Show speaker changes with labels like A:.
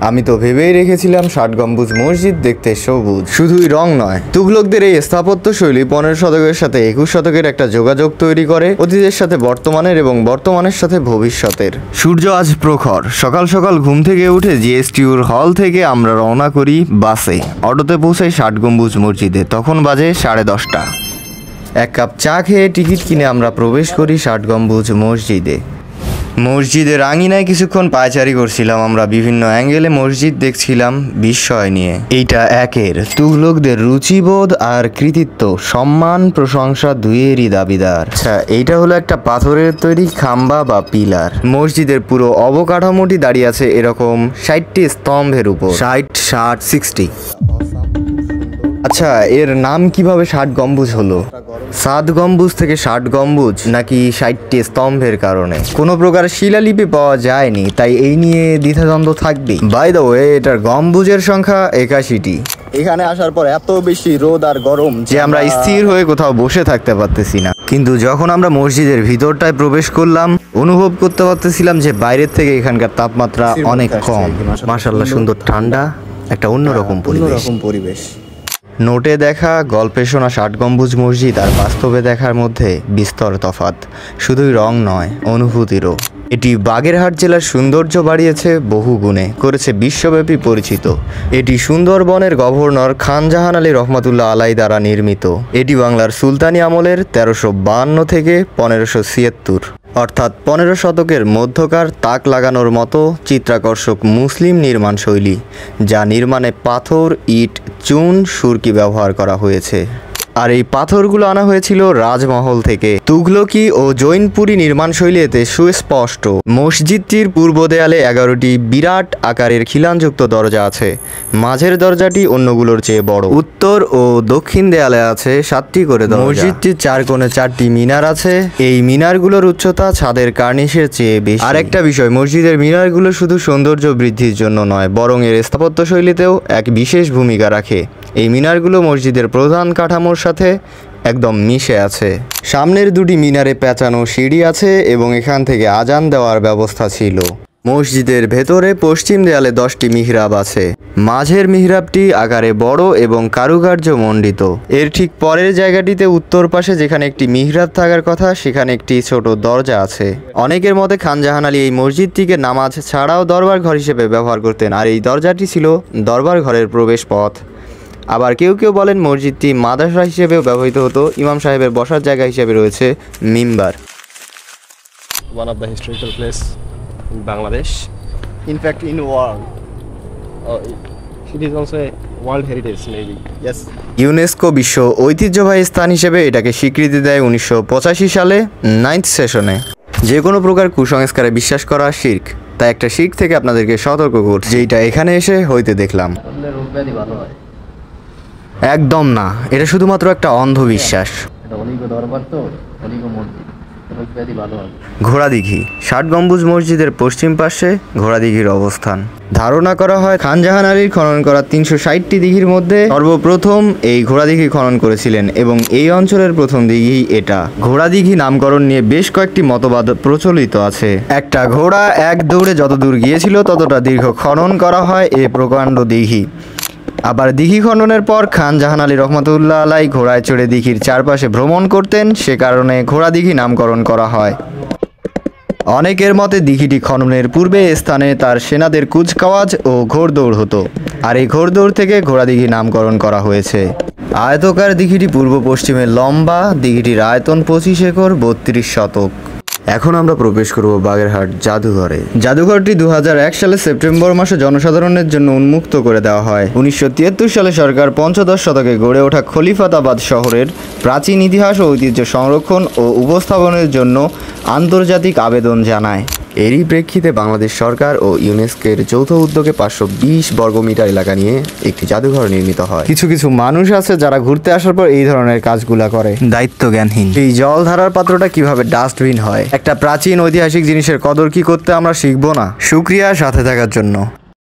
A: আমি তো ভেবেই রেখেছিলাম ৬০ গম্বুজ মসজিদ দেখতে সবুজ, শুধুই রং নয়। তুগলকদের এই স্থাপত্য শৈলী ১৫ শতকের সাথে ২১ শতকের একটা যোগাযোগ তৈরি করে, অতীতের সাথে বর্তমানের এবং বর্তমানের সাথে ভবিষ্যতের। সূর্য আজ প্রখর। সকাল সকাল ঘুম থেকে উঠে জিএসটিউর হল থেকে আমরা রওনা করি বাসে। অটোতে পৌঁছাই ৬০ গম্বুজ মসজিদে। তখন বাজে 10:30। এক কাপ চা খেয়ে টিকিট কিনে আমরা প্রবেশ করি ৬০ গম্বুজ মসজিদে। মসজিদের আঙিনায় কিছুক্ষণ পায়চারি করছিলাম আমরা, বিভিন্ন অ্যাঙ্গেলে মসজিদ দেখছিলাম বিস্ময় নিয়ে। এইটা একের তুগলকদের রুচিবোধ আর কৃতিত্ব, সম্মান প্রশংসা দুইয়েরই দাবিদার। আচ্ছা, এইটা হলো একটা পাথরের তৈরি খাম্বা বা পিলার। মসজিদের পুরো অবকাঠামোটি দাঁড়িয়ে আছে এরকম ৬০টি স্তম্ভের উপর। ৬০, 60। আচ্ছা, এর নাম কিভাবে ৬০ গম্বুজ হলো? ৭ গম্বুজ থেকে ৬০ গম্বুজ, নাকি ৬০টি স্তম্ভের কারণে? কোনো প্রকার শিলালিপি পাওয়া যায়নি, তাই এই নিয়ে দ্বিধাদ্বন্দ্ব থাকবেই। বাই দ্য ওয়ে, এটার গম্বুজের সংখ্যা ৮১টি।
B: এখানে আসার পর এত বেশি রোদ আর গরম
A: যে আমরা স্থির হয়ে কোথাও বসে থাকতে পারতেছি না। কিন্তু যখন আমরা মসজিদের ভিতরটায় প্রবেশ করলাম, অনুভব করতে পারতেছিলাম যে বাইরের থেকে এখানকার তাপমাত্রা অনেক কম। মাশাআল্লাহ, সুন্দর ঠান্ডা, একটা অন্যরকম
B: পরিবেশ।
A: নোটে দেখা, গল্পে শোনা ৬০ গম্বুজ মসজিদ আর বাস্তবে দেখার মধ্যে বিস্তর তফাৎ। শুধুই রং নয়, অনুভূতিরও। এটি বাগেরহাট জেলার সৌন্দর্য বাড়িয়েছে বহু গুণে, করেছে বিশ্বব্যাপী পরিচিত। এটি সুন্দরবনের গভর্নর খান জাহান আলী রহমাতুল্লাহ আলাই দ্বারা নির্মিত। এটি বাংলার সুলতানি আমলের ১৩৫২ থেকে ১৫৭৬, অর্থাৎ ১৫ শতকের মধ্যকার তাক লাগানোর মতো চিত্রাকর্ষক মুসলিম নির্মাণ শৈলী, যা নির্মাণে পাথর, ইট, চুন, সুরকি ব্যবহার করা হয়েছে। আর এই পাথরগুলো আনা হয়েছিল রাজমহল থেকে। তুঘলকি ও জৈনপুরী নির্মাণ শৈলী এতে সুস্পষ্ট। মসজিদটির পূর্ব দেয়ালে ১১টি বিরাট আকারের খিলানযুক্ত দরজা আছে। মাঝের দরজাটি অন্যগুলোর চেয়ে বড়। উত্তর ও দক্ষিণ দেয়ালে আছে ৭টি করে দরজা। মসজিদটির ৪ কোণে ৪টি মিনার আছে। এই মিনারগুলোর উচ্চতা ছাদের কার্নিশের চেয়ে বেশি। আর একটা বিষয়, মসজিদের মিনারগুলো শুধু সৌন্দর্য বৃদ্ধির জন্য নয়, বরং এর স্থাপত্য শৈলীতেও এক বিশেষ ভূমিকা রাখে। এই মিনারগুলো মসজিদের প্রধান কাঠামোর সাথে একদম মিশে আছে। সামনের দুটি মিনারে পেঁচানো সিঁড়ি আছে এবং এখান থেকে আজান দেওয়ার ব্যবস্থা ছিল। মসজিদের ভেতরে পশ্চিম দেয়ালে 10টি মিহরাব আছে। মাঝের মিহরাবটি আকারে বড় এবং কারুকার্য মণ্ডিত। এর ঠিক পরের জায়গাটিতে উত্তর পাশে যেখানে একটি মিহরাব থাকার কথা, সেখানে একটি ছোট দরজা আছে। অনেকের মতে খান জাহান আলী এই মসজিদটিকে নামাজ ছাড়াও দরবার ঘর হিসেবে ব্যবহার করতেন, আর এই দরজাটি ছিল দরবার ঘরের প্রবেশ পথ। আবার কেউ কেউ বলেন মসজিদটি মাদ্রাসা হিসেবেও ব্যবহৃত হতো। ইমাম সাহেবের বসার জায়গা হিসেবে রয়েছে মিম্বার।
B: One of the historical place in Bangladesh, in fact in world. It is also a world heritage maybe. Yes.
A: UNESCO বিশ্ব ঐতিহ্যবাহী স্থান হিসেবে এটাকে স্বীকৃতি দেয় ১৯৮৫ সালে 9th সেশনে। যে কোনো প্রকার কুসংস্কারে বিশ্বাস করা শিরক, তাই একটা শিরক থেকে আপনাদেরকে সতর্ক করছি, যেটা এখানে এসে হইতে দেখলাম। একদম না, এটা শুধুমাত্র একটা অন্ধবিশ্বাস। ঘোড়াদিঘি। ৬০ গম্বুজ মসজিদের পশ্চিম পাশে ঘোড়াদিঘির অবস্থান। ধারণা করা হয় খান জাহান আলীর খনন করা ৩৬০টি দিঘির মধ্যে সর্বপ্রথম এই ঘোড়াদিঘি খনন করেছিলেন এবং এই অঞ্চলের প্রথম দিঘি এটা। ঘোড়াদিঘি নামকরণ নিয়ে বেশ কয়েকটি মতবাদ প্রচলিত আছে। একটা ঘোড়া এক দৌড়ে যত দূর গিয়েছিল ততটা দীর্ঘ খনন করা হয় এ প্রকাণ্ড দিঘি। আবার দিঘি খননের পর খান জাহান আলী রহমাতুল্লাহ আলাই ঘোড়ায় চড়ে দিঘির চারপাশে ভ্রমণ করতেন, সে কারণে ঘোড়া দিঘি নামকরণ করা হয়। অনেকের মতে দিঘিটি খননের পূর্বে স্থানে তার সেনাদের কুচকাওয়াজ ও ঘোড়দৌড় হতো, আর এই ঘোড়দৌড় থেকে ঘোড়া দিঘি নামকরণ করা হয়েছে। আয়তকার দিঘিটি পূর্ব পশ্চিমে লম্বা। দিঘিটির আয়তন ২৫ একর ৩২ শতক। এখন আমরা প্রবেশ করব বাগেরহাট জাদুঘরে। জাদুঘরটি ২০০১ সালে সেপ্টেম্বর মাসে জনসাধারণের জন্য উন্মুক্ত করে দেওয়া হয়। ১৯৭৩ সালে সরকার পঞ্চদশ শতকে গড়ে ওঠা খলিফাতাবাদ শহরের প্রাচীন ইতিহাস ও ঐতিহ্য সংরক্ষণ ও উপস্থাপনের জন্য আন্তর্জাতিক আবেদন জানায়। এরই প্রেক্ষিতে বাংলাদেশ সরকার ও ইউনেস্কোর যৌথ উদ্যোগে ৫২০ বর্গমিটার এলাকা নিয়ে একটি জাদুঘর নির্মিত হয়। কিছু কিছু মানুষ আছে যারা ঘুরতে আসার পর এই ধরনের কাজগুলা করে, দায়িত্ব জ্ঞানহীন। এই জল ধারার পাত্রটা কিভাবে ডাস্টবিন হয়, একটা প্রাচীন ঐতিহাসিক জিনিসের কদর কি করতে আমরা শিখবো না? শুকরিয়া সাথে থাকার জন্য।